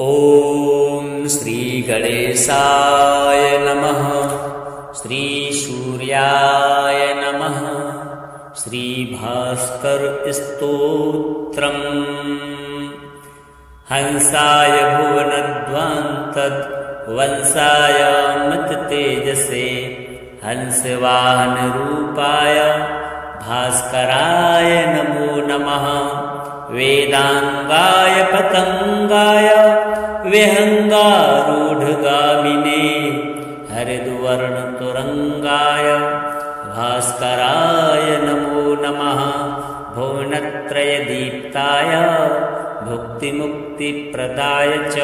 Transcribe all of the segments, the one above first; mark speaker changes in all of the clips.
Speaker 1: ॐ श्री गणेशाय नमः। श्री सूर्याय नमः। श्री भास्कर स्तोत्रम्। हंसाय भुवनध्वंतद् वंशाय मत तेजसे हंसवाहन रूपाय भास्कराय नमो नमः। वेदांगाय पतंगाय विहंगारूढ़गामिने हरिद्वर्णतुरंगाय भास्कराय नमो नमः। भुवनत्रयदीप्ताय भुक्तिमुक्तिप्रदाय च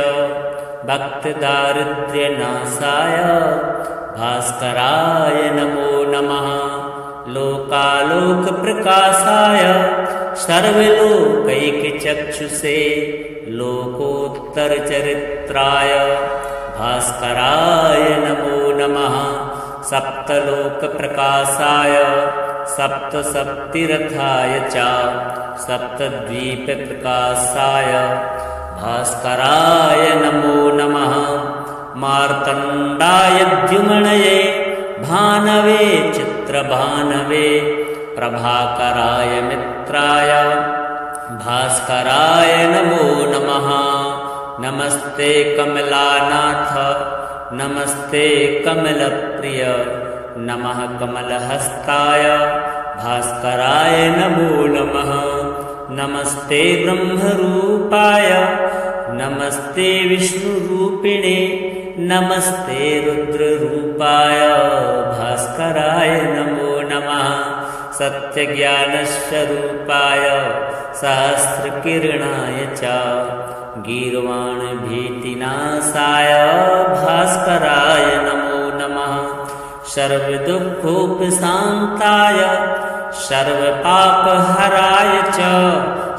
Speaker 1: भक्तदारिद्र्यनाशाय भास्कराय नमो नमः। लोकालोकप्रकाशाय सर्वलोकैकचक्षुषे लोकोत्तरचरित्राय भास्कराय नमो नमः। सप्तलोकप्रकाशाय सप्तसप्तिरथाय च सप्तद्वीपप्रकाशाय भास्कराय नमो नमः। मार्तण्डाय द्युमणये भानवे चित्रभानवे प्रभाकराय मित्राय भास्कराय नमो नमः। नमस्ते कमलानाथ नमस्ते कमलप्रिय नमः कमलहस्ताय भास्कराय नमो नमः। नमस्ते ब्रह्मरूपाय नमस्ते विष्णुरूपिणे नमस्ते रुद्ररूपाय भास्कराय नमो नमः। सत्यज्ञानस्वरूपाय सहस्रकिरणाय च गीर्वाणभीतिनाशाय भास्कराय नमो नमः। सर्वदुःखोपशान्ताय सर्वपापहराय च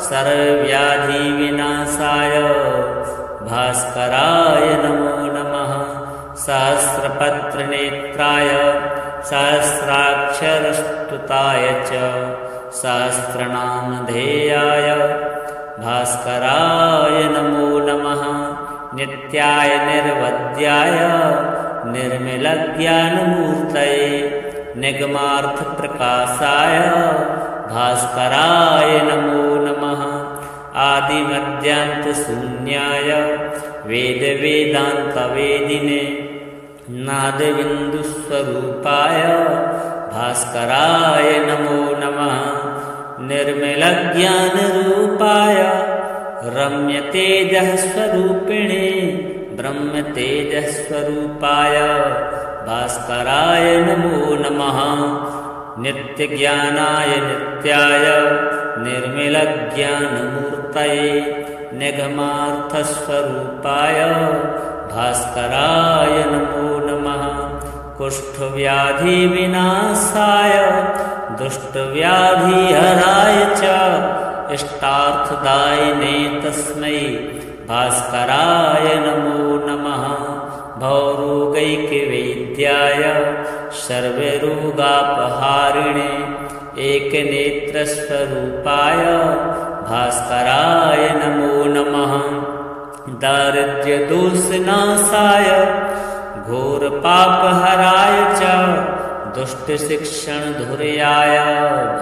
Speaker 1: सर्वव्याधिविनाशाय भास्कराय नमो नमः। सहस्रपत्रनेत्राय सहस्राक्षरस्तुताय च सहस्रनामधेयाय भास्कराय नमो नमः। नित्याय निर्वद्याय निर्मलज्ञानमूर्तये निगमार्थप्रकाशाय भास्कराय नमो नमः। आदिमध्यान्तशून्याय वेदवेदान्तवेदिने नादबिन्दुस्वरूपाय भास्कराय नमो नमः। निर्मलज्ञानरूपाय रम्यतेजःस्वरूपिणे ब्रह्मतेजःस्वरूपाय भास्कराय नमो नमः। नित्यज्ञानाय नित्याय निर्मलज्ञानमूर्तये निगमार्थस्वरूपाय भास्कराय नमो नमः। कुष्ठव्याधिविनाशाय दुष्टव्याधिहराय च इष्टार्थदायिने तस्मै भास्कराय नमो नमः। भवरोगैकवेद्याय सर्वरोगापहारिणे एकनेत्रस्वरूपाय भास्कराय नमो नमः। दारिद्र्यदोषनाशाय घोरपापहराय च दुष्टशिक्षणधुर्याय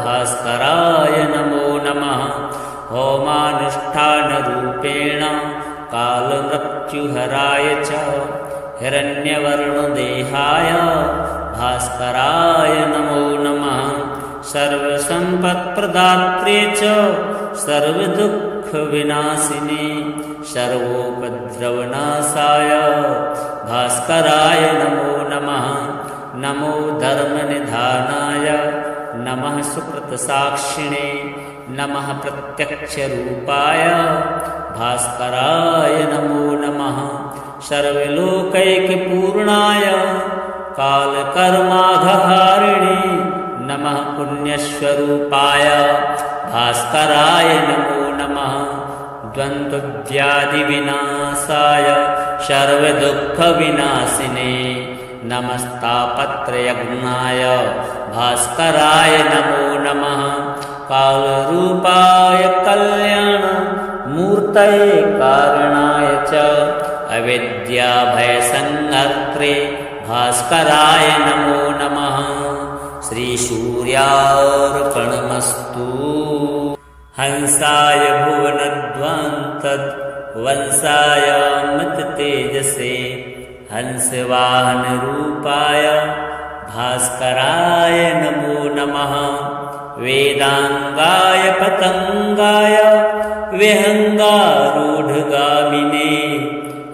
Speaker 1: भास्कराय नमो नमः। होमानुष्ठानरूपेण कालमृत्युहराय च हिरण्यवर्णदेहाय भास्कराय नमो नमः। सर्वसम्पत्प्रदात्रे च सर्वदुःखविनाशिने सर्वोपद्रवनाशाय भास्कराय नमो नमः। नमो धर्मनिधानाय नमः सुकृतसाक्षिणे नमः प्रत्यक्षरूपाय भास्कराय नमो नमः। सर्वलोकैकपूर्णाय कालकर्माघहारिणे नमः पुण्यस्वरूपाय भास्कराय नमो नमः। द्वन्द्वव्याधिविनाशाय सर्वदुःखविनाशिने नमस्तापत्रयज्ञाय भास्कराय नमो नमः। कालरूपाय कल्याण मूर्तये कारणाय च अविद्याभयसंहर्त्रे भास्कराय नमो नमः। श्रीसूर्यार्पणमस्तु। हंसाय भुवनध्वंतत् वंशाय अमृततेजसे हंसवाहनरूपाय भास्कराय नमो नमः। वेदांगाय पतंगाय विहंगारूढ़गामिने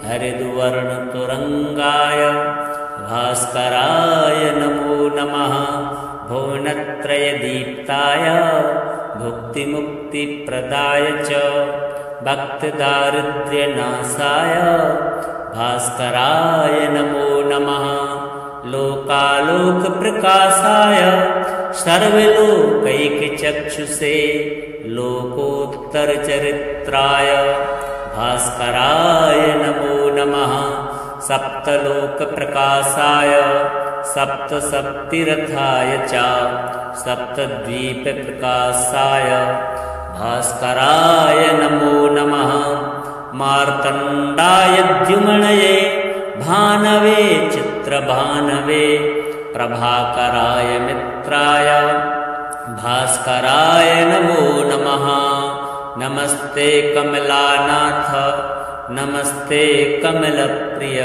Speaker 1: हरिद्वर्णतुरंगाय भास्कराय नमो नमः। भुवनत्रयदीप्ताय भुक्तिमुक्तिप्रदाय च भक्तदारिद्र्यनाशाय भास्कराय नमो नमः। लोकालोकप्रकाशाय सर्वलोकैकचक्षुषे लोकोत्तरचरित्राय भास्कराय नमो नमः। सप्तलोकप्रकाशाय सप्तसप्तिरथाय च सप्तद्वीपप्रकाशाय भास्कराय नमो नमः। मार्तण्डाय द्युमनये भानवे चित्रभानवे प्रभाकराय मित्राय भास्कराय नमो नमः। नमस्ते कमलानाथ नमस्ते कमलप्रिय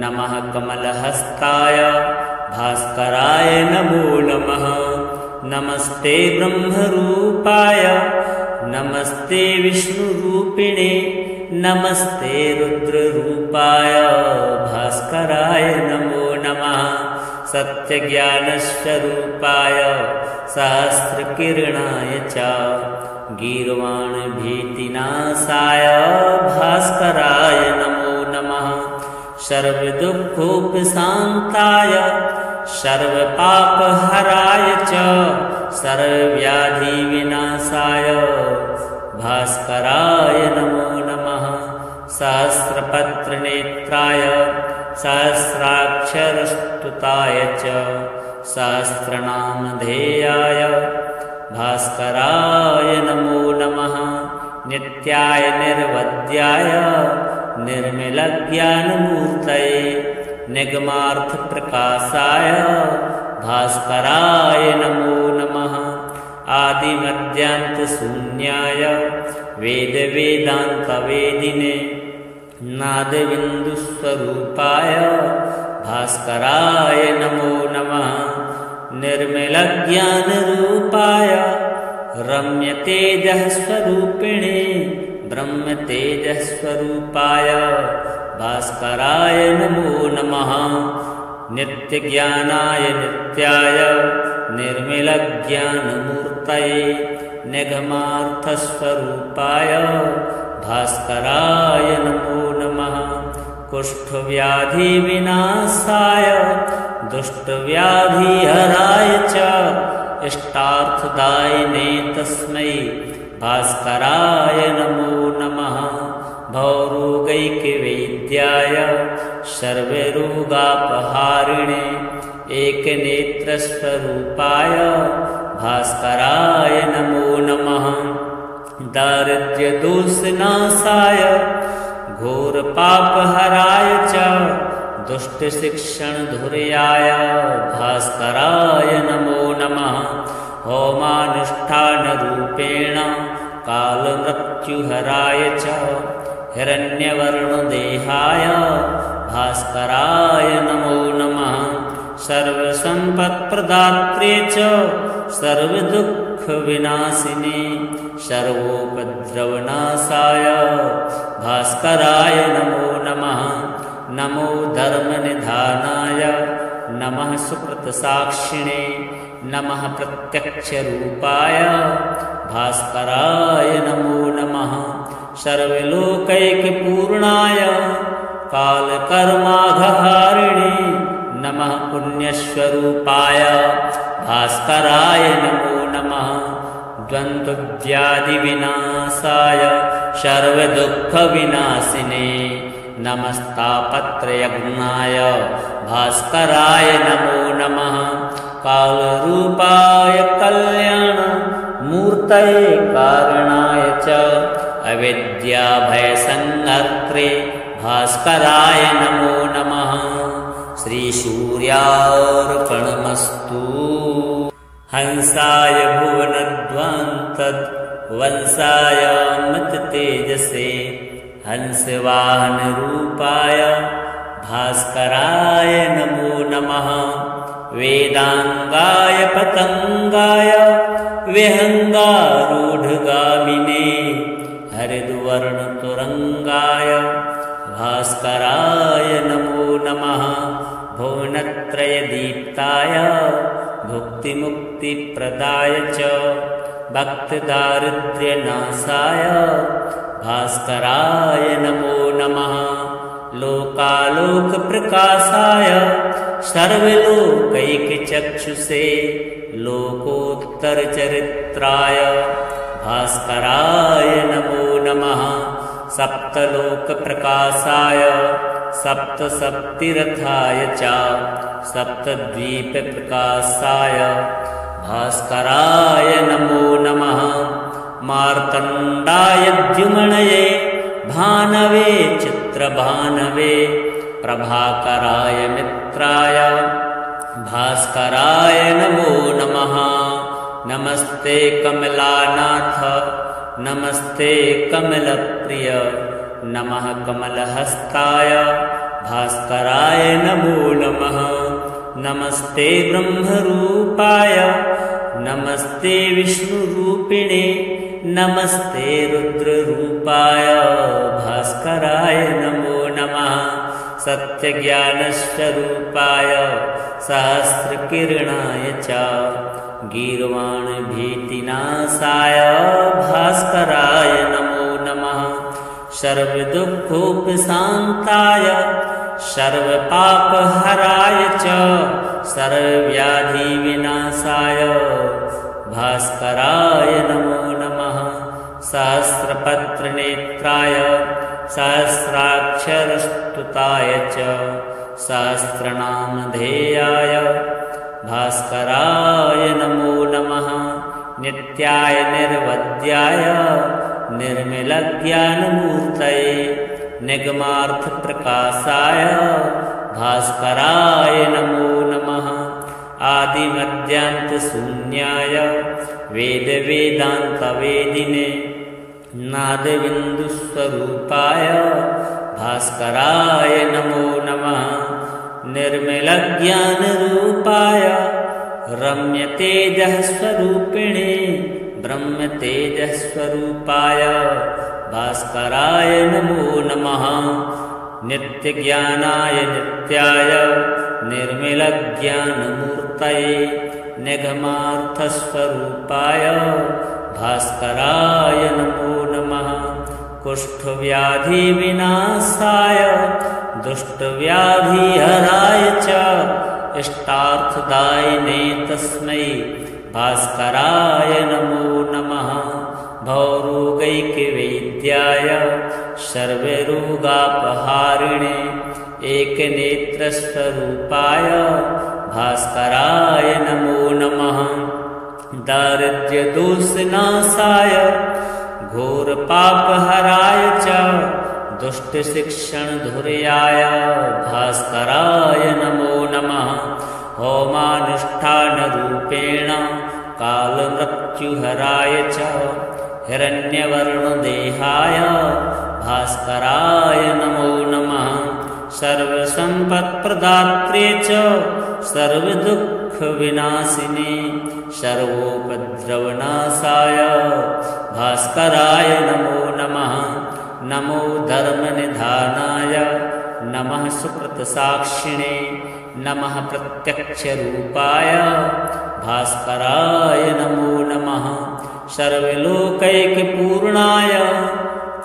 Speaker 1: नमः कमलहस्ताय भास्कराय नमो नमः। नमस्ते ब्रह्मरूपाय नमस्ते विष्णुरूपिणे नमस्ते रुद्ररूपाय भास्कराय नमो नमः। सत्यज्ञानस्वरूपाय सहस्रकिरणाय च गीर्वाणभीतिनाशाय भास्कराय नमो नमः। सर्वदुःखोपशान्ताय सर्वपापहराय च सर्वव्याधिविनाशाय भास्कराय नमो नमः। सहस्रपत्रनेत्राय सहस्राक्षरस्तुताय च सहस्रनामधेयाय भास्कराय नमो नमः। नित्याय निर्वद्याय निर्मलज्ञानमूर्तये निगमार्थप्रकाशाय भास्कराय नमो नमः। आदिमध्यान्तशून्याय वेदवेदान्तवेदिने नादबिन्दुस्वरूपाय भास्कराय नमो नमः। निर्मलज्ञानरूपाय रम्यतेजःस्वरूपिणे ब्रह्मतेजःस्वरूपाय भास्कराय नमो नमः। नित्यज्ञानाय नित्याय निर्मलज्ञानमूर्तये निगमार्थस्वरूपाय भास्कराय नमो नमः। कुष्ठव्याधिविनाशाय दुष्टव्याधिहराय च इष्टार्थदायिने तस्मै भास्कराय नमो नमः। भवरोगैकवैद्याय सर्वरोगापहारिणे एकनेत्रस्वरूपाय भास्कराय नमो नमः। दारिद्र्यदोषनाशाय घोरपापहराय च दुष्टशिक्षणधुर्याय भास्कराय नमो नमः। होमानुष्ठानरूपेण कालमृत्युहराय च हिरण्यवर्णदेहाय भास्कराय नमो नमः। सर्वसम्पत्प्रदात्रे च सर्वदुःखविनाशिने सर्वोपद्रवनाशाय भास्कराय नमो नमः। नमो धर्मनिधानाय नमः सुकृतसाक्षिणे नमः प्रत्यक्षरूपाय भास्कराय नमो नमः। सर्वलोकैकपूर्णाय कालकर्माघहारिणे नमः पुण्यस्वरूपाय भास्कराय नमो नमः। द्वन्द्वव्याधिविनाशाय सर्वदुःखविनाशिने नमस्तापत्रयज्ञाय भास्कराय नमो नमः। कालरूपाय कल्याणमूर्तये कारणाय च अविद्याभयसंहर्त्रे भास्कराय नमो नमः। श्रीसूर्यार्पणमस्तु। हंसाय भुवनध्वंतत् वंशाय अमृततेजसे हंसवाहनरूपाय भास्कराय नमो नमः। वेदांगाय पतंगाय विहंगारूढ़गामिने हरिद्वर्णतुरंगाय भास्कराय नमो नमः। भुवनत्रयदीप्ताय भुक्तिमुक्तिप्रदाय च भक्तदारिद्र्यनाशाय भास्कराय नमो नमः। लोकालोकप्रकाशाय सर्वलोकैकचक्षुषे लोकोत्तरचरित्राय भास्कराय नमो नमः। सप्तलोकप्रकाशाय सप्तशक्तिरथाय च सप्तद्वीपप्रकाशाय भास्कराय नमो नमः। मार्तण्डाय द्युमणये भानवे चित्रभानवे प्रभाकराय मित्राय भास्कराय नमो नमः। नमस्ते कमलानाथ नमस्ते कमलप्रिय नमः कमलहस्ताय भास्कराय नमो नमः। नमस्ते ब्रह्मरूपाय नमस्ते विष्णुरूपिणे नमस्ते रुद्ररूपाय भास्कराय नमो नमः। सत्यज्ञानस्वरूपाय सहस्रकिरणाय च गीर्वाणभीतिनाशाय भास्कराय नमो नमः। सर्वदुःखोपशान्ताय सर्वपापहराय च सर्वव्याधिविनाशाय भास्कराय नमो नमः। सहस्रपत्रनेत्राय सहस्राक्षरस्तुताय च सहस्रनामधेयाय भास्कराय नमो नमः। नित्याय निर्वद्याय निर्मलज्ञानमूर्तये निगमार्थप्रकाशाय भास्कराय नमो नमः। आदिमध्यान्तशून्याय वेदवेदान्तवेदिने नादबिन्दुस्वरूपाय भास्कराय नमो नमः। निर्मलज्ञानरूपाय रम्यतेजःस्वरूपिणे ब्रह्मतेजःस्वरूपाय भास्कराय नमो नमः। नित्यज्ञानाय नित्याय निर्मलज्ञानमूर्तये निगमार्थस्वरूपाय भास्कराय नमो नमः। कुष्ठव्याधिविनाशाय दुष्टव्याधिहराय च इष्टार्थदायिने तस्मै भास्कराय नमो नमः। भवरोगैकवैद्याय सर्वरोगापहारिणे एकनेत्रस्वरूपाय भास्कराय नमो नमः। दारिद्र्यदोषनाशाय घोरपापहराय च दुष्टशिक्षणधुर्याय भास्कराय नमो नमः। होमानुष्ठानरूपेण कालमृत्युहराय च हिरण्यवर्णदेहाय भास्कराय नमो नमः। सर्वसम्पत्प्रदात्रे च सर्वदुःखविनाशिने सर्वोपद्रवनाशाय भास्कराय नमो नमः। नमो धर्मनिधानाय नमः सुकृतसाक्षिणे नमः प्रत्यक्षरूपाय भास्कराय नमो नमः। सर्वलोकैकपूर्णाय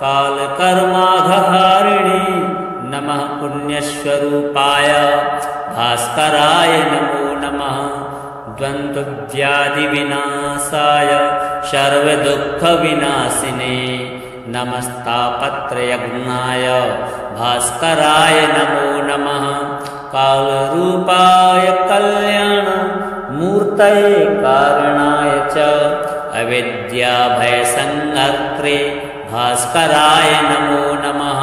Speaker 1: कालकर्माघहारिणे नमः पुण्यस्वरूपाय भास्कराय नमो नमः। द्वन्द्वव्याधिविनाशाय सर्वदुःखविनाशिने नमस्तापत्रयज्ञाय भास्कराय नमो नमः। कालरूपाय कल्याणमूर्तये कारणाय च अविद्याभयसंहर्त्रे भास्कराय नमो नमः।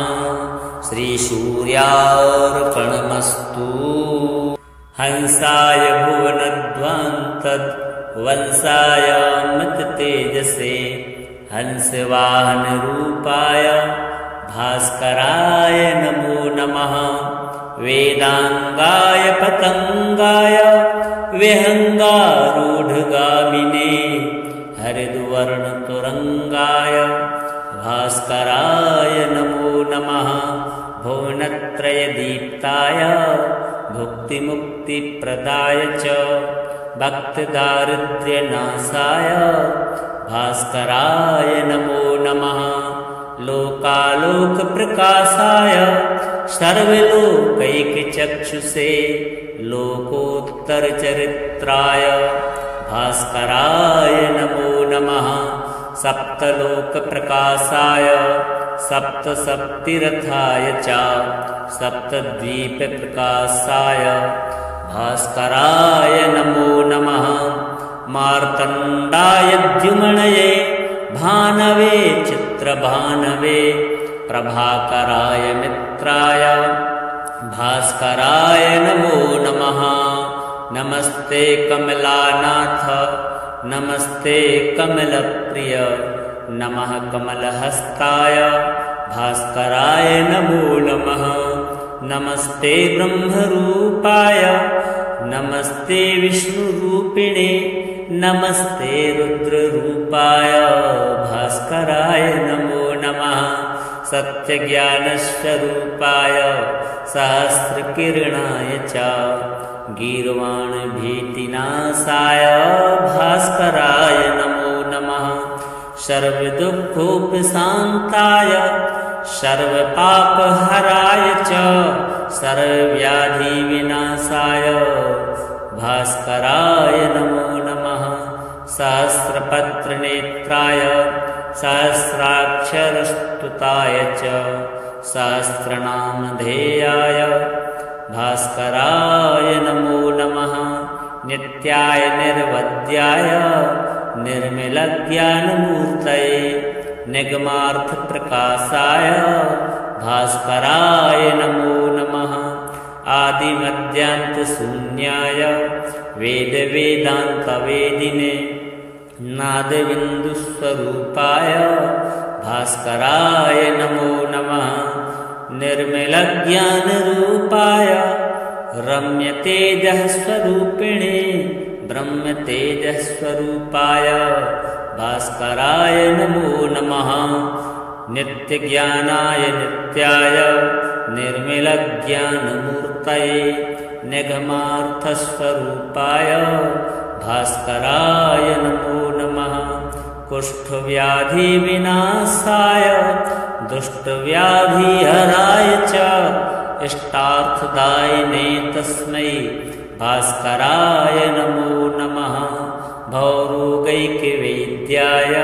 Speaker 1: श्रीसूर्यार्पणमस्तु। हंसाय भुवनध्वंतद् वंसायामृततेजसे हंसवाहनरूपाय भास्कराय नमो नमः। वेदांगाय पतंगाय विहंगारूढ़गामिने हरिद्वर्णतुरंगाय भास्कराय नमो नमः। भुवनत्रयदीप्ताय भुक्तिमुक्तिप्रदाय च भक्तदारिद्र्यनाशाय भास्कराय नमो नमः। लोकालोकप्रकाशाय सर्वलोकैकचक्षुषे लोकोत्तरचरित्राय भास्कराय नमो नमः। सप्तलोकप्रकाशाय सप्तसप्तिरथाय च सप्तद्वीपप्रकाशाय भास्कराय नमो नमः। मार्तण्डाय द्युमणये भानवे चित्रभानवे प्रभाकराय मित्राय भास्कराय नमो नमः। नमस्ते कमलानाथ नमस्ते कमलप्रिय नमः कमलहस्ताय भास्कराय नमो नमः। नमस्ते ब्रह्मरूपाय नमस्ते विष्णुरूपिणे नमस्ते रुद्ररूपाय भास्कराय नमो नमः। सत्यज्ञानस्वरूपाय सहस्रकिरणाय च गीर्वाणभीतिनाशाय भास्कराय नमो नमः। सर्वदुःखोपशान्ताय सर्वपापहराय च सर्वव्याधिविनाशाय भास्कराय नमो नमः। सहस्रपत्रनेत्राय सहस्राक्षरस्तुताय च सहस्रनामधेयाय भास्कराय नमो नमः। नित्याय निर्वद्याय निर्मलज्ञानमूर्तये निगमार्थप्रकाशाय भास्कराय नमो नमः। आदिमध्यान्तशून्याय वेदवेदान्तवेदिने नादबिन्दुस्वरूपाय भास्कराय नमो नमः। निर्मलज्ञानरूपाय रम्यतेजःस्वरूपिणे ब्रह्मतेजःस्वरूपाय भास्कराय नमो नमः। नित्यज्ञानाय नित्याय निर्मलज्ञानमूर्तये निगमार्थस्वरूपाय भास्कराय नमो नमः। कुष्ठव्याधिविनाशाय दुष्टव्याधिहराय च इष्टार्थदायिने तस्मै भास्कराय नमो नमः। भवरोगैकवैद्याय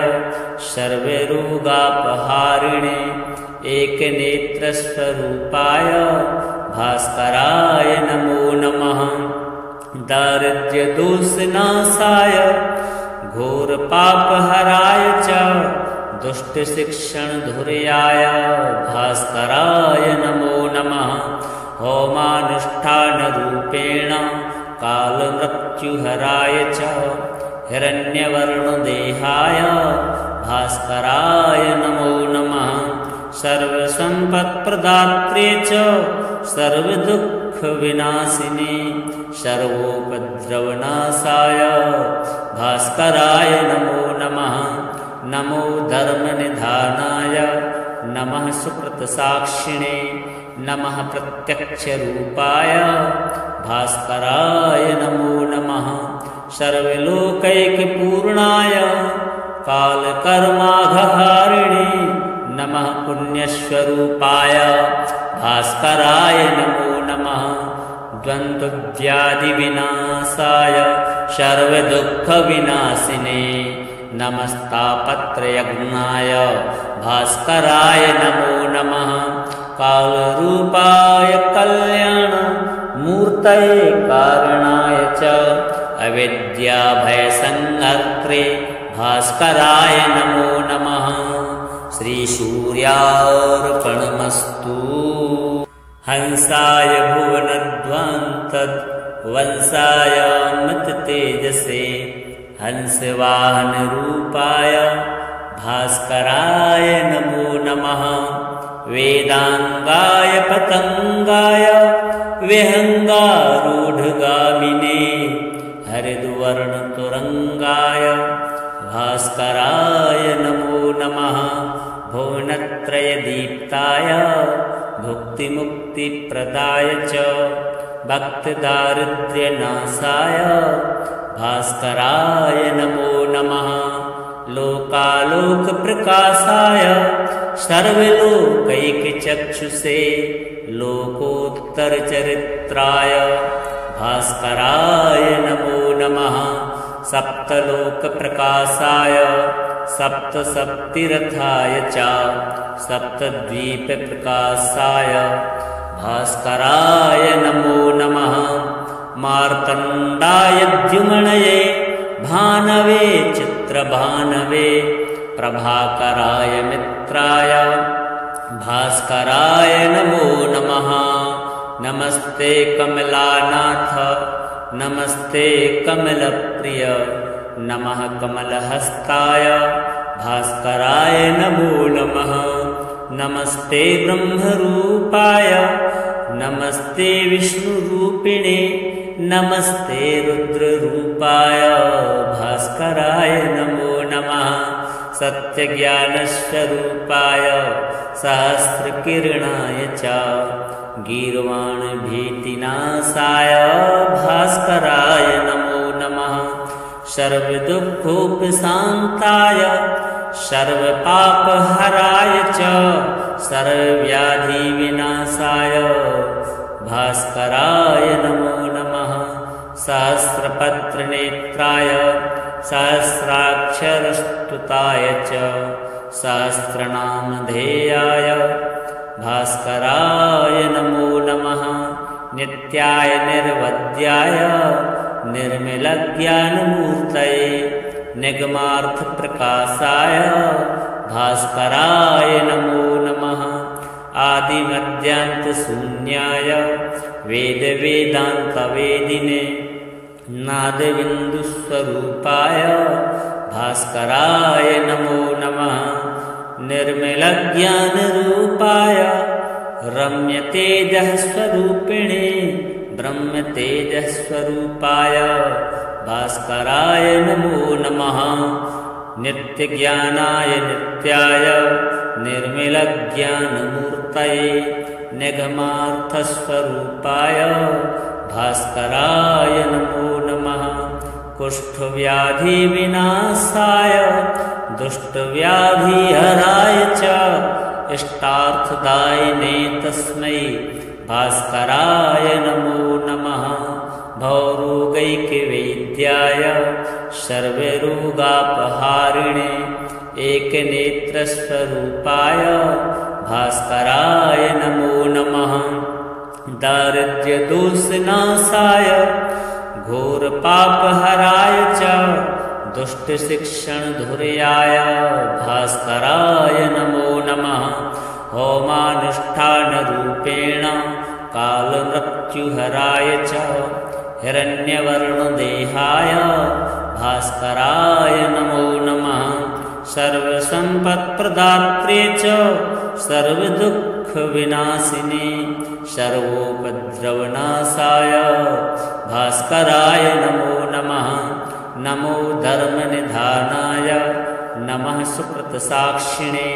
Speaker 1: सर्वरोगापहारिणे एकनेत्रस्वरूपाय भास्कराय नमो नमः। दारिद्र्यदोषनाशाय घोरपापहराय च दुष्टशिक्षणधुर्याय भास्कराय नमो नमः। होमानुष्ठानरूपेण कालमृत्युहराय च हिरण्यवर्णदेहाय भास्कराय नमो नमः। सर्वसम्पत्प्रदात्रे च सर्वदुःखविनाशिने सर्वोपद्रवनाशाय भास्कराय नमो नमः। नमो धर्मनिधानाय नमः सुकृतसाक्षिणे नमः प्रत्यक्षरूपाय भास्कराय नमो नमः। सर्वलोकैकपूर्णाय कालकर्माघहारिणे नमः पुण्यस्वरूपाय भास्कराय नमो नमः। द्वन्द्वव्याधिविनाशाय सर्वदुःखविनाशिने नमस्तापत्रयज्ञाय भास्कराय नमो नमः। कालरूपाय कल्याणमूर्तये कारणाय च अविद्याभयसंहर्त्रे भास्कराय नमो नमः। श्रीसूर्यार्पणमस्तु। हंसाय भुवनध्वंतद् वंशाय मृततेजसे हंसवाहनरूपाय भास्कराय नमो नमः। वेदांगाय पतंगाय विहंगारूढ़गामिने हरिद्वर्णतुरंगाय भास्कराय नमो नमः। भुवनत्रयदीप्ताय भुक्तिमुक्तिप्रदाय च भक्तदारिद्र्यनाशाय भास्कराय नमो नमः। लोकालोकप्रकाशाय सर्वलोकैकचक्षुषे लोकोत्तरचरित्राय भास्कराय नमो नमः। सप्तलोकप्रकाशाय सप्तशक्तिरथाय च सप्तद्वीपप्रकाशाय भास्कराय नमो नमः। मार्तण्डाय द्युमणये भानवे चित्रभानवे प्रभाकराय मित्राय भास्कराय नमो नमः। नमस्ते कमलानाथ नमस्ते कमलप्रिय नमः कमलहस्ताय भास्कराय नमो नमः। नमस्ते ब्रह्मरूपाय नमस्ते विष्णुरूपिणे नमस्ते रुद्ररूपाय भास्कराय नमो नमः। सत्यज्ञानस्वरूपाय सहस्रकिरणाय च गीर्वाणभीतिनाशाय भास्कराय नमो नमः। सर्वदुःखोपशान्ताय सर्वपापहराय च सर्वव्याधिविनाशाय भास्कराय नमो नमः। सहस्रपत्रनेत्राय सहस्राक्षरस्तुताय च सहस्रनामधेयाय भास्कराय नमो नमः। नित्याय निर्वद्याय निर्मलज्ञानमूर्तये निगमार्थप्रकाशाय भास्कराय नमो नमः। आदिमध्यान्तशून्याय वेदवेदान्तवेदिने नादबिन्दुस्वरूपाय भास्कराय नमो नमः। निर्मलज्ञानरूपाय रम्यतेजःस्वरूपिणे ब्रह्मतेजःस्वरूपाय भास्कराय नमो नमः। नित्यज्ञानाय नित्याय निर्मलज्ञानमूर्तये निगमार्थस्वरूपाय भास्कराय नमो नमः। कुष्ठव्याधिविनाशाय दुष्टव्याधिहराय च इष्टार्थदायिने तस्मै भास्कराय नमो नमः। भवरोगैकवैद्याय सर्वरोगापहारिणे एकनेत्रस्वरूपाय भास्कराय नमो नमः। दारिद्र्यदोषनाशाय घोरपापहराय च दुष्टशिक्षणधुर्याय भास्कराय नमो नमः। होमानुष्ठानरूपेण कालमृत्युहराय च हिरण्यवर्णदेहाय भास्कराय नमो नमः। सर्वसम्पत्प्रदात्रे च सर्वदुःखविनाशिने सर्वोपद्रवनाशाय भास्कराय नमो नमः। नमो धर्मनिधानाय नमः सुकृतसाक्षिणे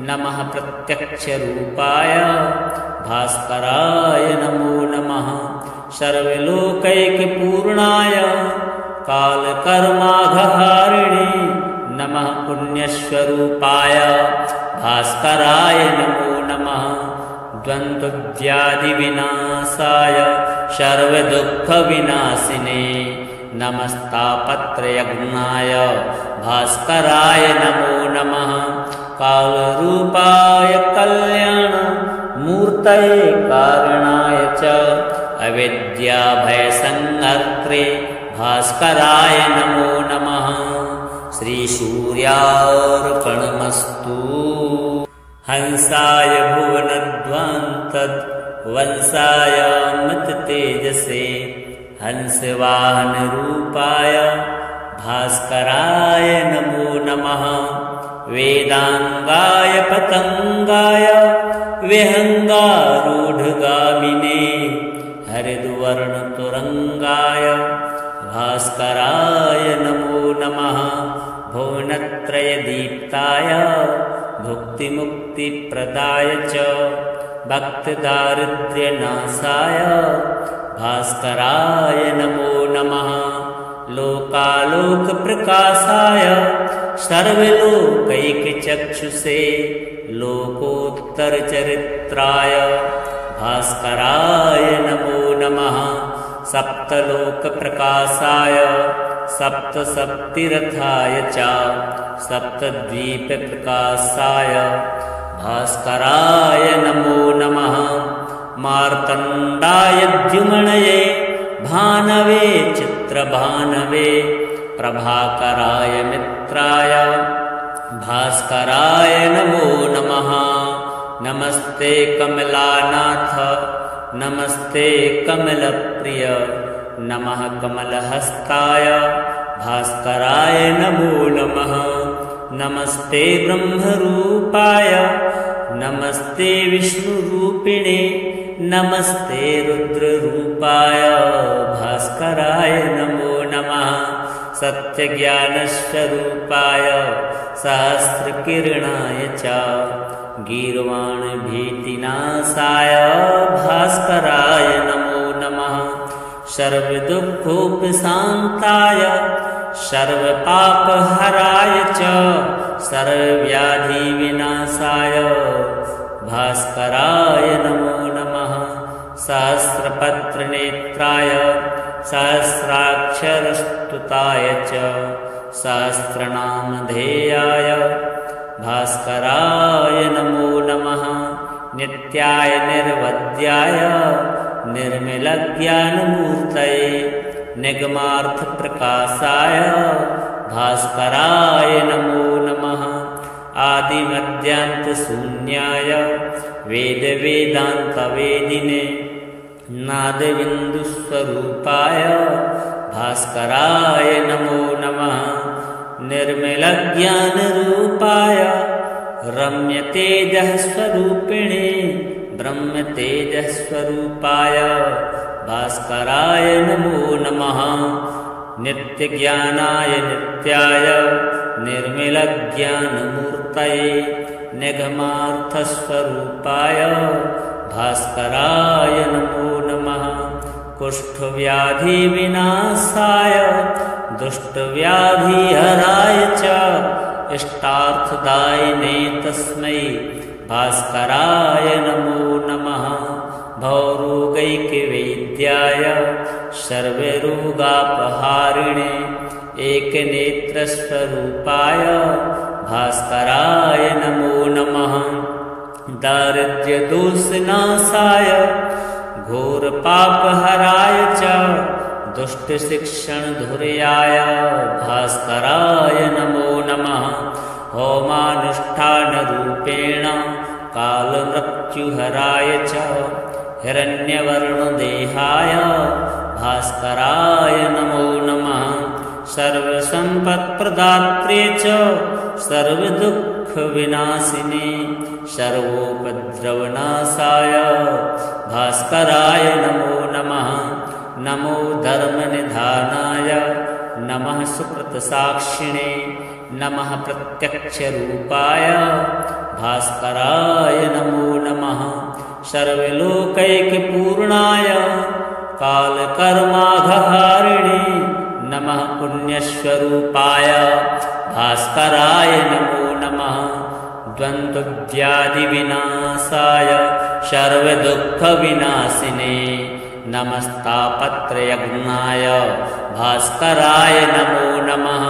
Speaker 1: नमः प्रत्यक्षरूपाय भास्कराय नमो नमः। सर्वलोकैकपूर्णाय कालकर्माघहारिणे नमः पुण्यस्वरूपाय भास्कराय नमो नमः। द्वन्द्वव्याधिविनाशाय सर्वदुःखविनाशिने नमस्तापत्रयज्ञाय भास्कराय नमो नमः। कालरूपाय कल्याणमूर्तये कारणाय च अविद्याभयसंहर्त्रे भास्कराय नमो नमः। श्रीसूर्यार्पणमस्तु। हंसाय भुवनध्वंतद् वंशाय मत्तेजसे हंसवाहनरूपाय भास्कराय नमो नमः। वेदांगाय पतंगाय विहंगारूढ़गामिने हरिद्वर्णतुरंगाय भास्कराय नमो नमः। भुवनत्रयदीप्ताय भुक्तिमुक्तिप्रदाय च भक्तदारिद्र्यनाशाय भास्कराय नमो नमः। लोकालोकप्रकाशाय सर्वलोकैकचक्षुषे लोकोत्तरचरित्राय भास्कराय नमो नमः। सप्तलोकप्रकाशाय सप्तशक्तिरथाय च सप्तद्वीपप्रकाशाय भास्कराय नमो नमः। मार्तण्डाय द्युमणये भानवे चित्रभानवे प्रभाकराय मित्राय भास्कराय नमो नमः। नमस्ते कमलानाथ नमस्ते कमलप्रिय नमः कमलहस्ताय भास्कराय नमो नमः। नमस्ते ब्रह्मरूपाय नमस्ते विष्णुरूपिणे नमस्ते रुद्ररूपाय भास्कराय नमो नमः। सत्यज्ञानस्वरूपाय सहस्रकिरणाय च गीर्वाणभीतिनाशाय भास्कराय नमो नमः। सर्वदुःखोपशान्ताय सर्वपापहराय च सर्वव्याधिविनाशाय भास्कराय नमो नमः। सहस्रपत्रनेत्राय सहस्राक्षरस्तुताय च सहस्रनामधेयाय भास्कराय नमो नमः। नित्याय निर्वद्याय निर्मलज्ञानमूर्तये निगमार्थप्रकाशाय भास्कराय नमो नमः। आदिमध्यान्तशून्याय वेदवेदान्तवेदिने नादबिन्दुस्वरूपाय भास्कराय नमो नमः। निर्मलज्ञानरूपाय रम्यतेजःस्वरूपिणे ब्रह्मतेजःस्वरूपाय भास्कराय नमो नमः। नित्यज्ञानाय नित्याय निर्मलज्ञानमूर्तये निगमार्थस्वरूपाय भास्कराय नमो नमः। कुष्ठव्याधिविनाशाय दुष्टव्याधिहराय च इष्टार्थदायिने तस्मै भास्कराय नमो नमः। भवरोगैकवैद्याय सर्वरोगापहारिणे एकनेत्रस्वरूपाय भास्कराय नमो नमः। दारिद्र्यदोषनाशाय घोरपापहराय च दुष्टशिक्षणधुर्याय भास्कराय नमो नमः। होमानुष्ठानरूपेण कालमृत्युहराय च हिरण्यवर्णदेहाय भास्कराय नमो नमः। सर्वसम्पत्प्रदात्रे च सर्वदुःखविनाशिने सर्वोपद्रवनाशाय भास्कराय नमो नमः। नमो धर्मनिधानाय नमः सुकृतसाक्षिणे नमः प्रत्यक्षरूपाय भास्कराय नमो नमः। सर्वलोकैकपूर्णाय कालकर्माघहारिणे नमः पुण्यस्वरूपाय भास्कराय नमो नमः। द्वन्द्वव्याधिविनाशाय सर्वदुःखविनाशिने नमस्तापत्रयज्ञाय भास्कराय नमो नमः।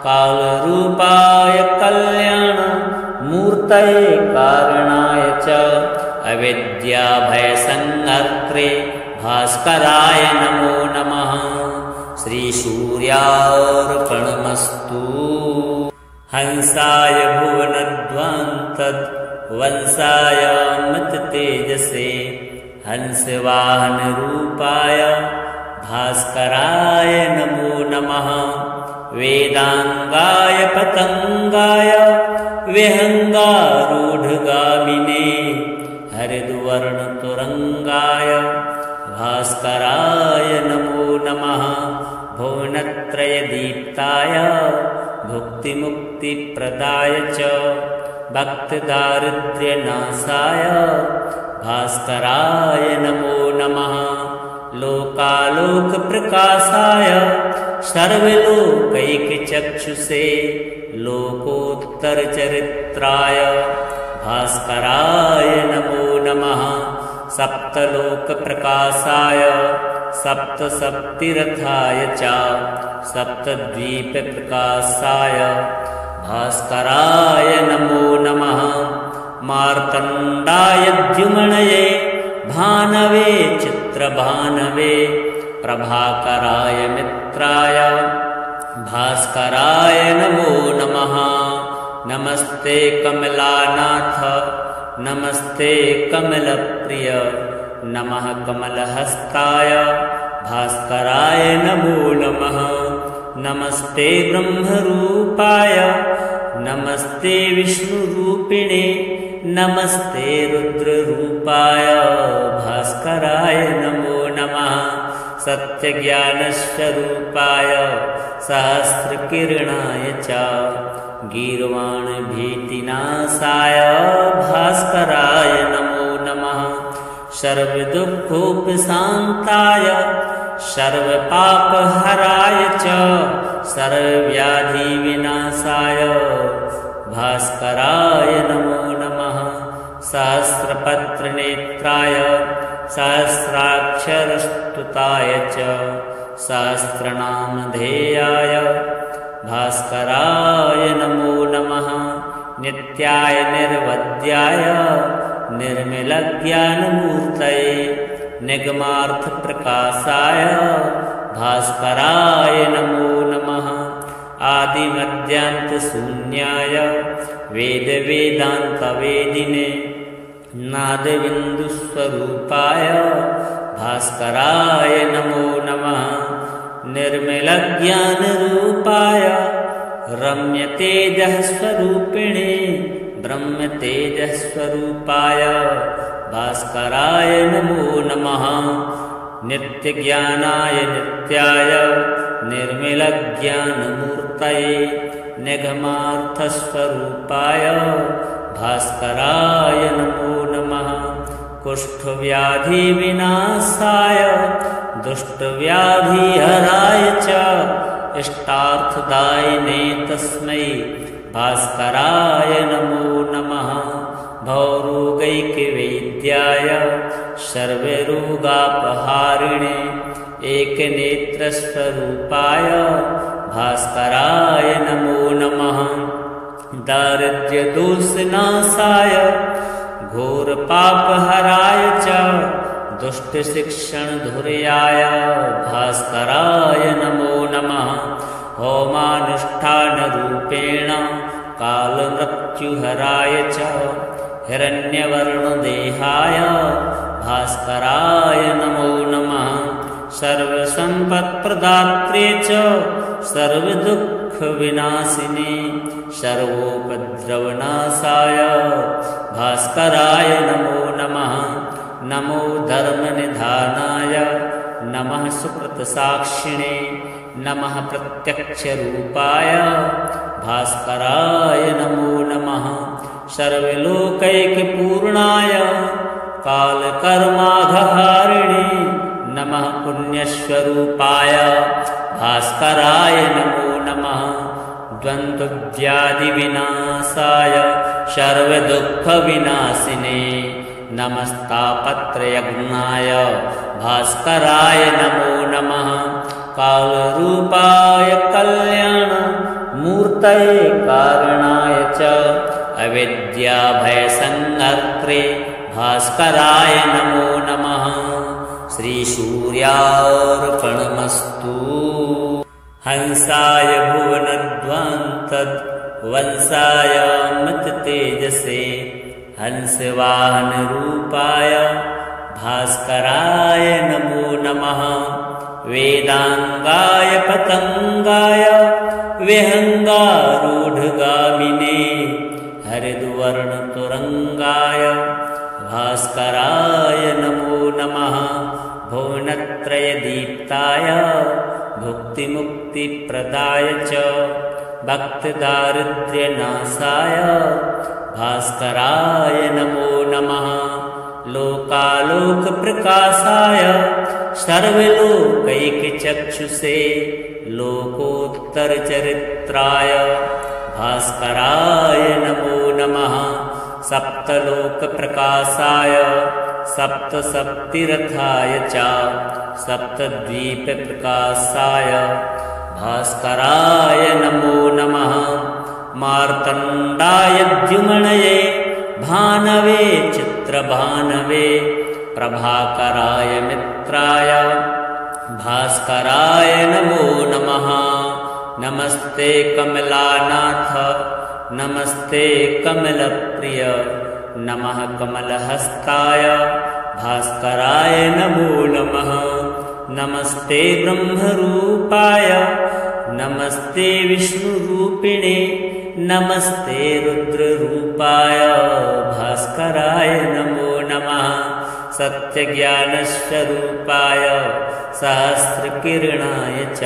Speaker 1: कालरूपाय कल्याणमूर्तये कारणाय च अविद्याभयसंहर्त्रे भास्कराय नमो नमः। श्रीसूर्यार्पणमस्तु। हंसाय भुवनध्वंतद् वंशाय मत्तेजसे हंसवाहनरूपाय भास्कराय नमो नमः। वेदांगाय पतंगाय विहंगारूढ़गामिने हरिद्वर्णतुरंगाय भास्कराय नमो नमः। भुवनत्रयदीप्ताय भुक्तिमुक्तिप्रदाय च भक्तदारिद्र्यनाशाय भास्कराय नमो नमः। लोकालोकप्रकाशाय सर्वलोकैकचक्षुषे लोकोत्तरचरित्राय भास्कराय नमो नमः। सप्तलोकप्रकाशाय सप्तसप्तिरथाय च सप्तद्वीपप्रकाशाय भास्कराय नमो नमः। मार्तण्डाय द्युमणये भानवे चित्रभानवे प्रभाकराय मित्राय भास्कराय नमो नमः। नमस्ते कमलानाथ नमस्ते कमलप्रिय नमः कमलहस्ताय भास्कराय नमो नमः। नमस्ते ब्रह्मरूपाय नमस्ते विष्णुरूपिणे नमस्ते रुद्ररूपाय भास्कराय नमो नमः। सत्यज्ञानस्वरूपाय सहस्रकिरणाय च गीर्वाणभीतिनाशाय भास्कराय नमो नमः। सर्वदुःखोपशान्ताय सर्वपापहराय च सर्वव्याधिविनाशाय भास्कराय नमो नमः। सहस्रपत्रनेत्राय सहस्राक्षरस्तुताय च सहस्रनामधेयाय भास्कराय नमो नमः। नित्याय निर्वद्याय निर्मलज्ञानमूर्तये निगमार्थप्रकाशाय भास्कराय नमो नमः। आदिमध्यान्तशून्याय वेदवेदान्तवेदिने नादबिन्दुस्वरूपाय भास्कराय नमो नमः। निर्मलज्ञानरूपाय रम्यतेजःस्वरूपिणे ब्रह्मतेजःस्वरूपाय भास्कराय नमो नमः। नित्यज्ञानाय नित्याय निर्मलज्ञानमूर्तये निगमार्थस्वरूपाय भास्कराय नमो नमः। कुष्ठव्याधिविनाशाय दुष्टव्याधिहराय च इष्टार्थदायिने तस्मै भास्कराय नमो नमः। भवरोगैकवैद्याय सर्वरोगापहारिणे एकनेत्रस्वरूपाय भास्कराय नमो नमः। दारिद्र्यदोषनाशाय घोरपापहराय च दुष्टशिक्षणधुर्याय भास्कराय नमो नमः। होमानुष्ठानरूपेण कालमृत्युहराय च हिरण्यवर्णदेहाय भास्कराय नमो नमः। सर्वसम्पत्प्रदात्रे च सर्वदुःखविनाशिने सर्वोपद्रवनाशाय भास्कराय नमो नमः। नमो धर्मनिधानाय नमः सुकृतसाक्षिणे नमः प्रत्यक्षरूपाय भास्कराय नमो नमः। सर्वलोकैकपूर्णाय कालकर्माघहारिणे नमः पुण्यस्वरूपाय भास्कराय नमो नमः। द्वन्द्वव्याधिविनाशाय सर्वदुःखविनाशिने नमस्तापत्रयज्ञाय भास्कराय नमो नमः। कालरूपाय कल्याणमूर्तये कारणाय च अविद्याभयसंहर्त्रे भास्कराय नमो नमः। श्रीसूर्यार्पणमस्तु। हंसाय भास्कराय नमो नमः। वेदांगाय पतंगाय विहंगारूढ़गामिने हरिद्वर्णतुरंगाय भास्कराय नमो नमः। भुवनत्रयदीप्ताय भुक्तिमुक्तिप्रदाय च भक्तदारिद्र्यनाशाय भास्कराय नमो नमः। लोकालोकप्रकाशाय सर्वलोकैकचक्षुषे लोकोत्तरचरित्राय भास्कराय नमो नमः। सप्तलोकप्रकाशाय सप्तसप्तिरथाय च सप्तद्वीपप्रकाशाय भास्कराय नमो नमः। मार्तण्डाय द्युमणये भानवे चित्रभानवे प्रभाकराय मित्राय भास्कराय नमो नमः। नमस्ते कमलानाथ नमस्ते कमलप्रिय नमः कमलहस्ताय भास्कराय नमो नमः। नमस्ते ब्रह्मरूपाय नमस्ते विष्णुरूपिणे नमस्ते रुद्ररूपाय भास्कराय नमो नमः। सत्यज्ञानस्वरूपाय सहस्रकिरणाय च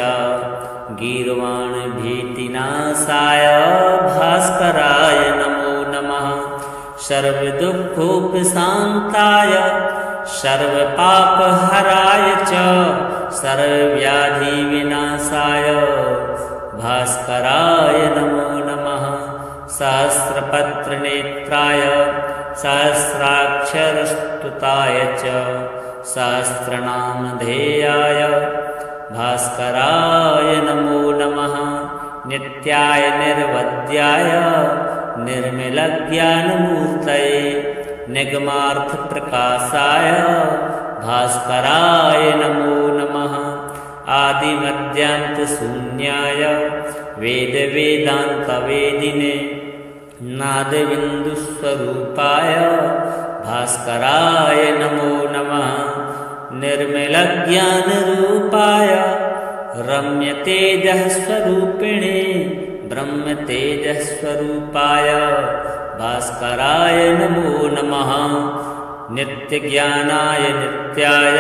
Speaker 1: गीर्वाणभीतिनाशाय भास्कराय नमो नमः। सर्वदुःखोपशान्ताय सर्वपापहराय च सर्वव्याधिविनाशाय भास्कराय नमो नमः। सहस्रपत्रनेत्राय सहस्राक्षरस्तुताय च सहस्रनामधेयाय भास्कराय नमो नमः। नित्याय निर्वद्याय निर्मलज्ञानमूर्तये निगमार्थप्रकाशाय भास्कराय नमो नमः। आदिमध्यान्तशून्याय वेदवेदान्तवेदिने नादबिन्दुस्वरूपाय भास्कराय नमो नमः। निर्मलज्ञानरूपाय रम्यतेजःस्वरूपिणे ब्रह्मतेजःस्वरूपाय भास्कराय नमो नमः। नित्यज्ञानाय नित्याय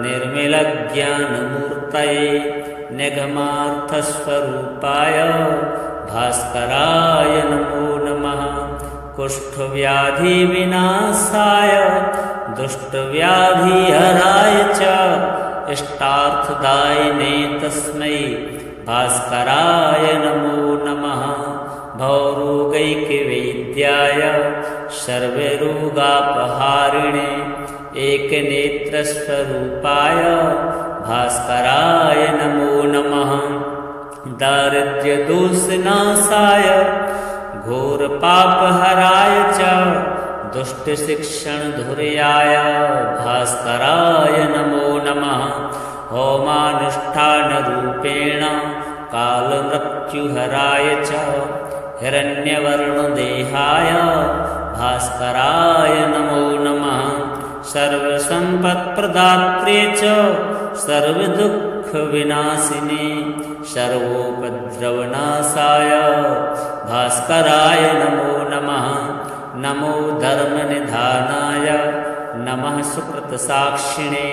Speaker 1: निर्मलज्ञानमूर्तये निगमार्थस्वरूपाय भास्कराय नमो नमः। कुष्ठव्याधिविनाशाय दुष्टव्याधिहराय च इष्टार्थदायिने तस्मै भास्कराय नमो नमः। भवरोगैकवैद्याय सर्वरोगापहारिणे एकनेत्रस्वरूपाय भास्कराय नमो नमः। दारिद्र्यदोषनाशाय घोरपापहराय च दुष्टशिक्षणधुर्याय भास्कराय नमो नमः। होमानुष्ठानरूपेण कालमृत्युहराय च हिरण्यवर्णदेहाय भास्कराय नमो नमः। सर्वसम्पत्प्रदात्रे च सर्वदुःखविनाशिने सर्वोपद्रवनाशाय भास्कराय नमो नमः। नमो धर्मनिधानाय नमः सुकृतसाक्षिणे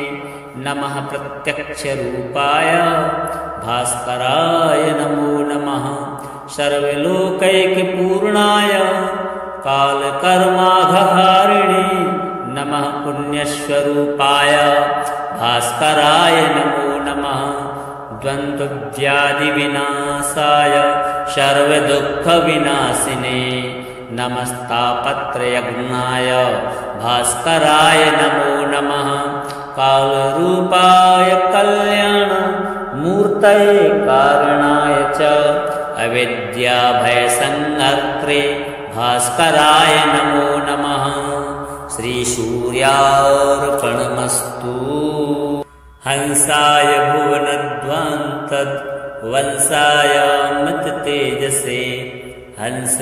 Speaker 1: नमः प्रत्यक्षरूपाय भास्कराय नमो नमः। सर्वलोकैकपूर्णाय कालकर्माघहारिणे नमः पुण्यस्वरूपाय भास्कराय नमो नमः। द्वन्द्वव्याधिविनाशाय सर्वदुःखविनाशिने नमस्तापत्रयज्ञाय भास्कराय नमो नमः। कालरूपाय कल्याणमूर्तये कारणाय च अविद्याभयसंहर्त्रे भास्कराय नमो नमः। श्रीसूर्यार्पणमस्तु। हंसाय भुवनध्वंतद्वंसाय मृततेजसे हंसवाहनरूपाय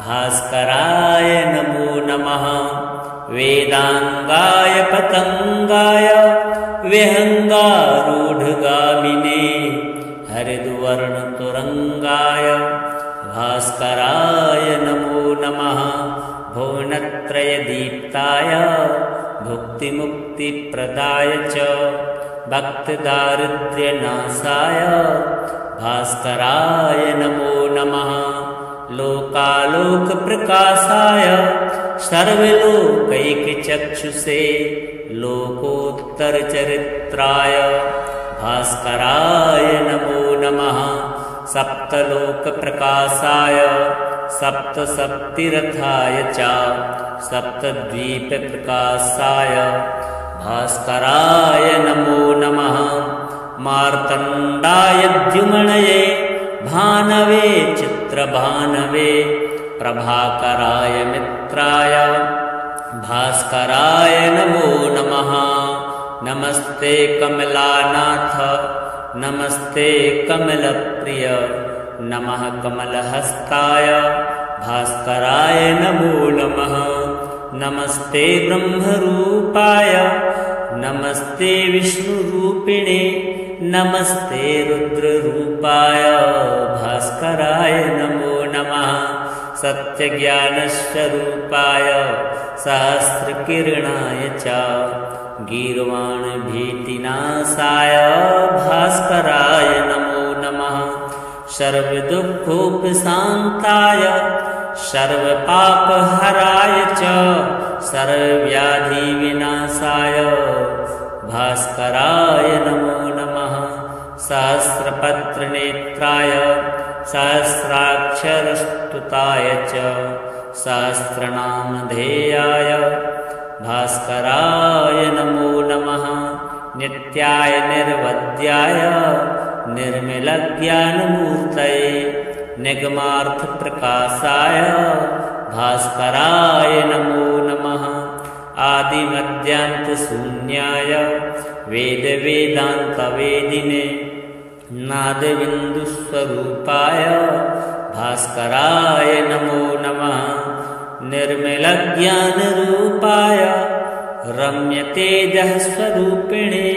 Speaker 1: भास्कराय नमो नमः। वेदांगाय पतंगाय विहंगारूढ़गामिने हरिद्वर्णतुरंगाय भास्कराय नमो नमः। भुवनत्रयदीप्ताय भुक्तिमुक्तिप्रदाय च भक्तदारिद्र्यनाशाय भास्कराय नमो नमः। लोकालोकप्रकाशाय सर्वलोकैकचक्षुषे लोकोत्तरचरित्राय भास्कराय नमो नमः। सप्तलोकप्रकाशाय सप्तसप्तिरथाय च सप्तद्वीपप्रकाशाय भास्कराय नमो नमः। मार्तण्डाय द्युमनये भानवे चित्रभानवे प्रभाकराय मित्राय भास्कराय नमो नमः। नमस्ते कमलानाथ नमस्ते कमलप्रिय नमः कमलहस्ताय भास्कराय नमो नमः। नमस्ते ब्रह्मरूपाय नमस्ते विष्णुरूपिणे नमस्ते रुद्ररूपाय भास्कराय नमो नमः। सत्यज्ञानस्वरूपाय सहस्रकिरणाय च गीर्वाणभीतिनाशाय भास्कराय नमो नमः। सर्वदुःखोपशान्ताय सर्वपापहराय च सर्वव्याधिविनाशाय भास्कराय नमो नमः। सहस्रपत्रनेत्राय सहस्राक्षरस्तुताय च सहस्रनामधेयाय भास्कराय नमो नमः। नित्याय निर्वद्याय निर्मलज्ञानमूर्तये निगमार्थप्रकाशाय भास्कराय नमो नमः। आदिमध्यान्तशून्याय वेदवेदान्तवेदिने नादबिन्दुस्वरूपाय भास्कराय नमो नमः। निर्मलज्ञानरूपाय रम्यतेजःस्वरूपिणे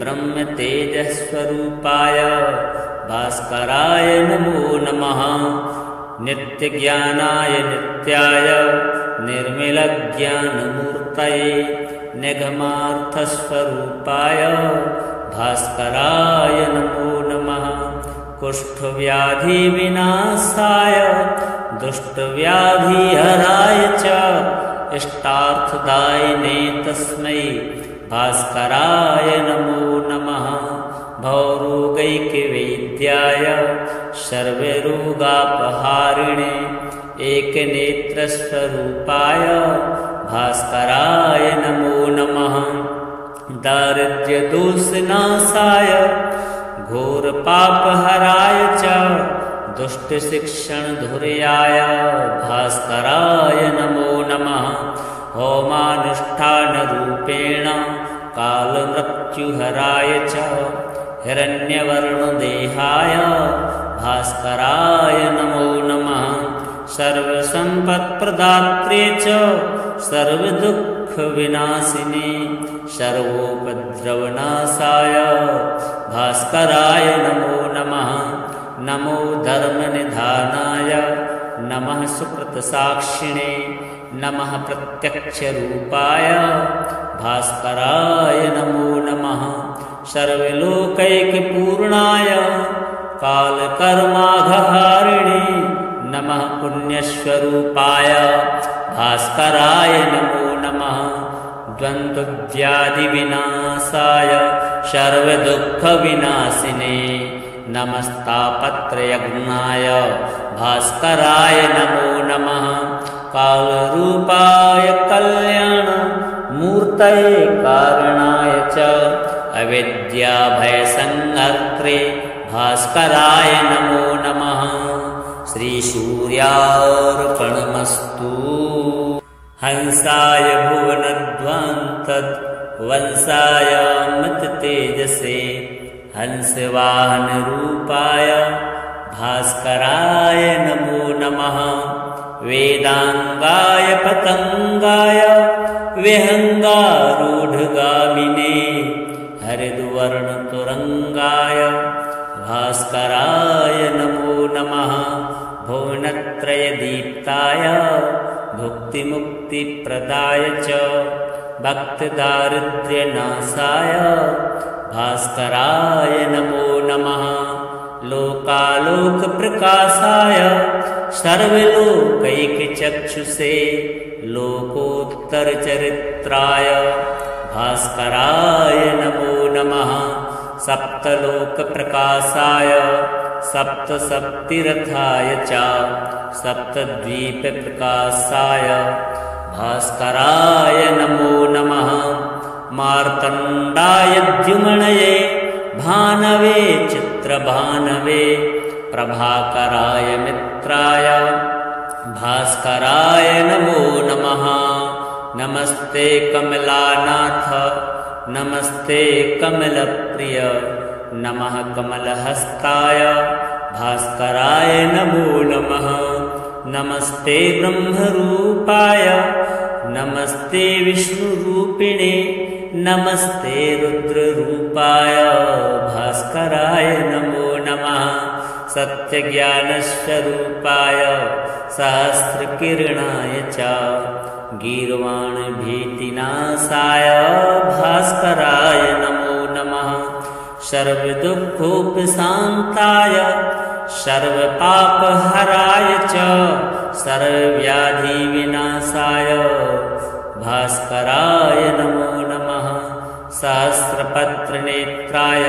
Speaker 1: ब्रह्मतेजःस्वरूपाय भास्कराय नमो नमः। नित्यज्ञानाय नित्याय निर्मलज्ञानमूर्तये निगमार्थस्वरूपाय भास्कराय नमो नमः। कुष्ठव्याधिविनाशाय दुष्टव्याधिहराय च इष्टार्थदायिने तस्मै भास्कराय नमो नमः। भवरोगैकवेद्याय सर्वरोगापहारिणे एकनेत्रस्वरूपाय भास्कराय नमो नमः। दारिद्र्यदोषनाशाय घोरपापहराय च दुष्टशिक्षणधुर्याय भास्कराय नमो नमः। होमानुष्ठानरूपेण कालमृत्युहराय च हिरण्यवर्णदेहाय भास्कराय नमो नमः। सर्वसम्पत्प्रदात्रे च सर्वदुःखविनाशिने सर्वोपद्रवनाशाय भास्कराय नमो नमः। नमो धर्मनिधानाय नमः सुकृतसाक्षिणे नमः प्रत्यक्षरूपाय भास्कराय नमो नमः। सर्वलोकैकपूर्णाय कालकर्माघहारिणे नमः पुण्यस्वरूपाय भास्कराय नमो नमः। द्वन्द्वव्याधिविनाशाय सर्वदुःखविनाशिने नमस्तापत्रयज्ञाय भास्कराय नमो नमः। कालरूपाय कल्याणमूर्तये कारणाय च अविद्याभयसंहर्त्रे भास्कराय नमो नमः। श्रीसूर्यार्पणमस्तु। हंसाय भुवनध्वंतद् वंशाय मत्तेजसे हंसवाहनरूपाय भास्कराय नमो नमः। वेदांगाय पतंगाय विहंगारूढ़गामिने हरिद्वर्णतुरंगाय भास्कराय नमो नमः। भुवनत्रयदीप्ताय भुक्तिमुक्तिप्रदाय च भक्तदारिद्र्यनाशाय भास्कराय नमो नमः। लोकालोकप्रकाशाय सर्वलोकैकचक्षुषे लोकोत्तरचरित्राय भास्कराय नमो नमः। सप्तलोकप्रकाशाय सप्तशक्तिरथाय च सप्तद्वीपप्रकाशाय भास्कराय नमो नमः। मार्तण्डाय द्युमणये भानवे चित्रभानवे प्रभाकराय मित्राय भास्कराय नमो नमः। नमस्ते कमलानाथ नमस्ते कमलप्रिय नमः कमलहस्ताय भास्कराय नमो नमः। नमस्ते ब्रह्मरूपाय नमस्ते विष्णुरूपिणे नमस्ते रुद्ररूपाय भास्कराय नमो नमः। सत्यज्ञानस्वरूपाय सहस्रकिरणाय च गीर्वाणभीतिनाशाय भास्कराय नमो नमः। सर्वदुःखोपशान्ताय सर्वपापहराय च सर्वव्याधिविनाशाय भास्कराय नमो नमः। सहस्रपत्रनेत्राय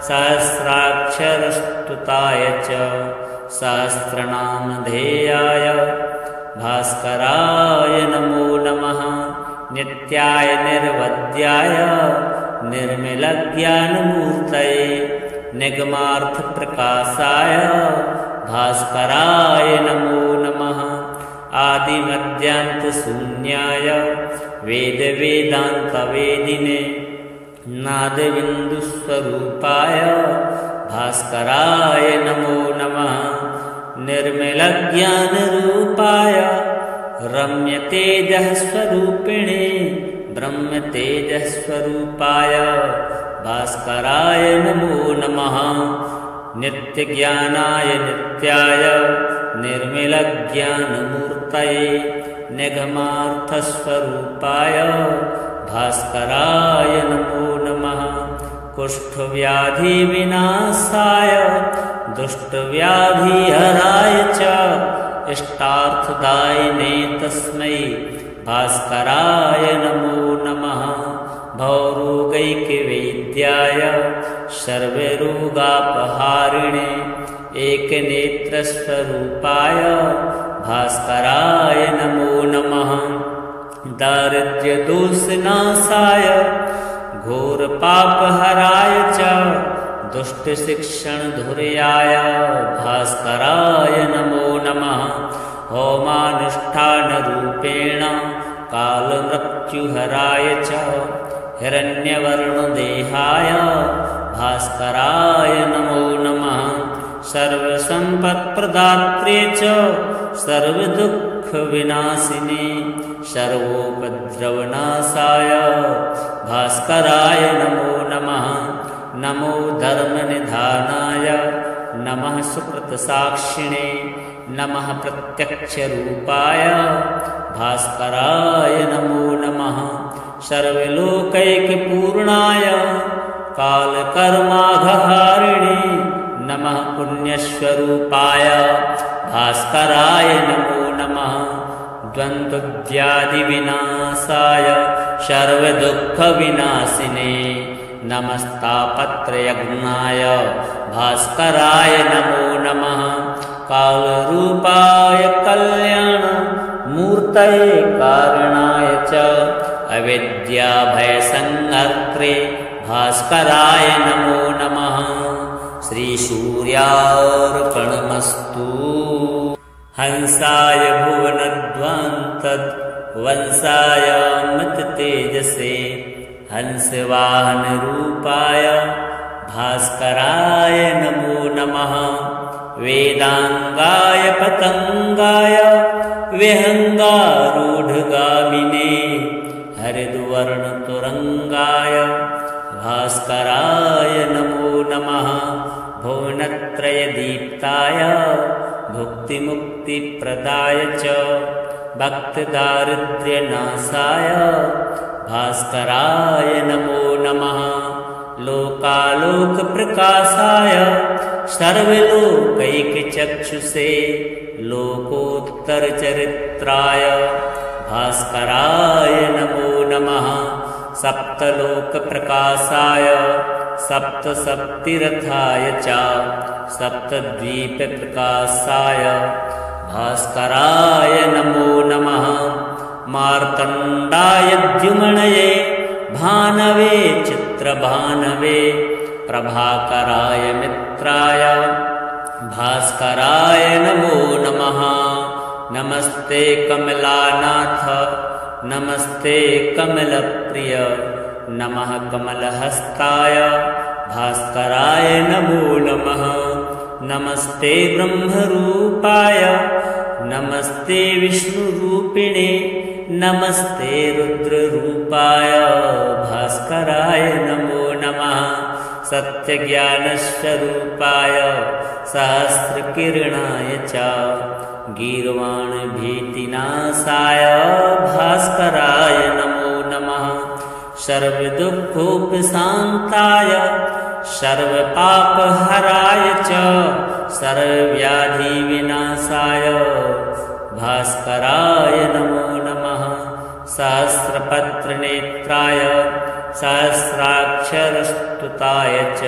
Speaker 1: सहस्राक्षरस्तुताय च सहस्रनामधेयाय भास्कराय नमो नमः। नित्याय निर्वद्याय निर्मलज्ञानमूर्तये निगमार्थप्रकाशाय भास्कराय नमो नमः। आदिमध्यान्तशून्याय वेदवेदान्तवेदिने नादबिन्दुस्वरूपाय भास्कराय नमो नमः। निर्मलज्ञानरूपाय रम्यतेजःस्वरूपिणे ब्रह्मतेजःस्वरूपाय भास्कराय नमो नमः। नित्यज्ञानाय नित्याय निर्मलज्ञानमूर्तये निगमार्थस्वरूपाय भास्कराय नमो नमः। कुष्ठव्याधिविनाशाय दुष्टव्याधिहराय च इष्टार्थदायिने तस्मै भास्कराय नमो नमः। भवरोगैकवैद्याय सर्वरोगापहारिणे एकनेत्रस्वरूपाय भास्कराय नमो नमः। दारिद्र्यदोषनाशाय घोरपापहराय च दुष्टशिक्षणधुर्याय भास्कराय नमो नमः। होमानुष्ठानरूपेण कालमृत्युहराय च हिरण्यवर्णदेहाय भास्कराय नमो नमः। सर्वसम्पत्प्रदात्रे च सर्वदुःखविनाशिने सर्वोपद्रवनाशाय भास्कराय नमो नमः। नमो धर्मनिधानाय नमः सुकृतसाक्षिणे नमः प्रत्यक्षरूपाय भास्कराय नमो नमः। सर्वलोकैकपूर्णाय कालकर्माघहारिणे नमः पुण्यस्वरूपाय भास्कराय नमो नमः। द्वन्द्वव्याधिविनाशाय सर्वदुःखविनाशिने नमस्तापत्रयगुणाय भास्कराय नमो नमः। कालरूपाय कल्याणमूर्तये कारणाय च अविद्याभयसंहर्त्रे भास्कराय नमो नमः। श्रीसूर्यार्पणमस्तु। हंसाय भुवनध्वंतद्वंसाय मत्तेजसे हंसवाहनरूपाय भास्कराय नमो नमः। वेदांगाय पतंगाय विहंगारूढ़गामिने हरिद्वर्णतुरंगाय भास्कराय नमो नमः। भुवनत्रयदीप्ताय भुक्तिमुक्तिप्रदाय च भक्तदारिद्र्यनाशाय भास्कराय नमो नमः। लोकालोकप्रकाशाय सर्वलोकैकचक्षुषे लोकोत्तरचरित्राय भास्कराय नमो नमः। सप्तलोकप्रकाशाय सप्तसप्तिरथाय च सप्तद्वीपप्रकाशाय भास्कराय नमो नमः। मार्तण्डाय द्युमणये भानवे चित्रभानवे प्रभाकराय मित्राय भास्कराय नमो नमः। नमस्ते कमलानाथ नमस्ते कमलप्रिय नमः कमलहस्ताय भास्कराय नमो नमः। नमस्ते ब्रह्मरूपाय नमस्ते विष्णुरूपिणे नमस्ते रुद्ररूपाय भास्कराय नमो नमः। सत्यज्ञानस्वरूपाय सहस्रकिरणाय च गीर्वाणभीतिनाशाय भास्कराय नमो नमः। सर्वदुःखोपशान्ताय सर्वपापहराय च सर्वव्याधिविनाशाय भास्कराय नमो नमः। सहस्रपत्रनेत्राय सहस्राक्षरस्तुताय च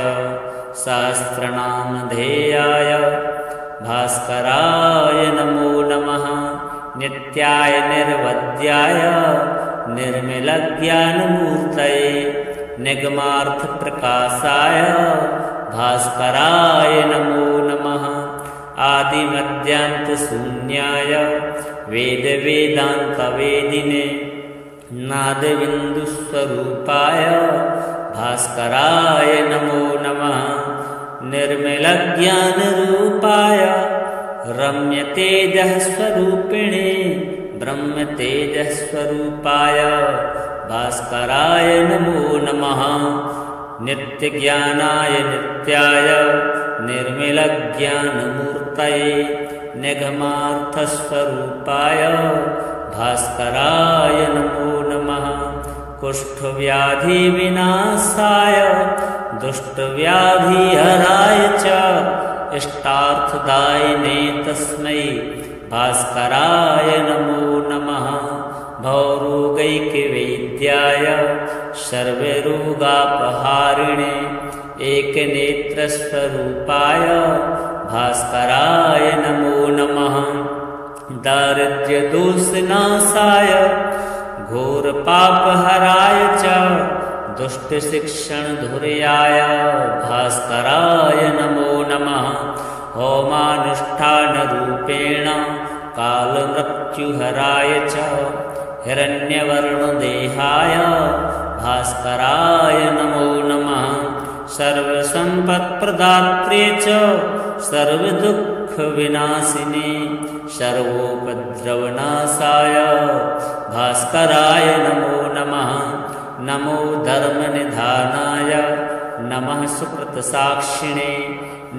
Speaker 1: सहस्रनामधेयाय भास्कराय नमो नमः। नित्याय निर्वद्याय निर्मलज्ञानमूर्तये निगमार्थप्रकाशाय भास्कराय नमो नमः। आदिमध्यान्तशून्याय वेदवेदान्तवेदिने नादबिन्दुस्वरूपाय भास्कराय नमो नमः। निर्मलज्ञानरूपाय रम्यतेजःस्वरूपिणे ब्रह्मतेजःस्वरूपाय भास्कराय नमो नमः। नित्यज्ञानाय नित्याय निर्मलज्ञानमूर्तये निगमार्थस्वरूपाय भास्कराय नमो नमः। कुष्ठव्याधिविनाशाय दुष्टव्याधिहराय च इष्टार्थदायिने तस्मै भास्कराय नमो नमः। भवरोगैकवैद्याय सर्वरोगापहारिणे एकनेत्रस्वरूपाय भास्कराय नमो नमः। दारिद्र्यदोषनाशाय घोरपापहराय च दुष्टशिक्षणधुर्याय भास्कराय नमो नमः। होमानुष्ठानरूपेण कालमृत्युहराय च हिरण्यवर्णदेहाय भास्कराय नमो नमः। सर्वसम्पत्प्रदात्रे च सर्वदुःखविनाशिने सर्वोपद्रवनाशाय भास्कराय नमो नमः। नमो धर्मनिधानाय नमः सुकृतसाक्षिणे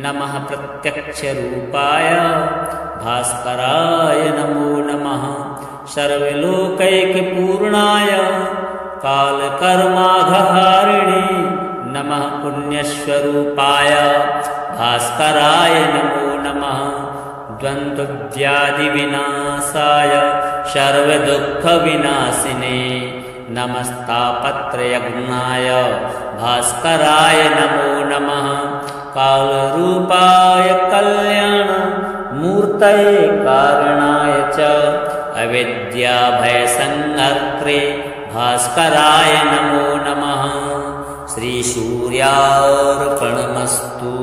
Speaker 1: नमः प्रत्यक्षरूपाय भास्कराय नमो नमः। सर्वलोकैकपूर्णाय कालकर्माघहारिणे नमः पुण्यस्वरूपाय भास्कराय नमो नमः। द्वन्द्वव्याधिविनाशाय सर्वदुःखविनाशिने नमस्तापत्रयज्ञाय भास्कराय नमो नमः। कालरूपाय कल्याणमूर्तये कारणाय च अविद्याभयसंहर्त्रे भास्कराय नमो नमः। श्रीसूर्यार्पणमस्तु।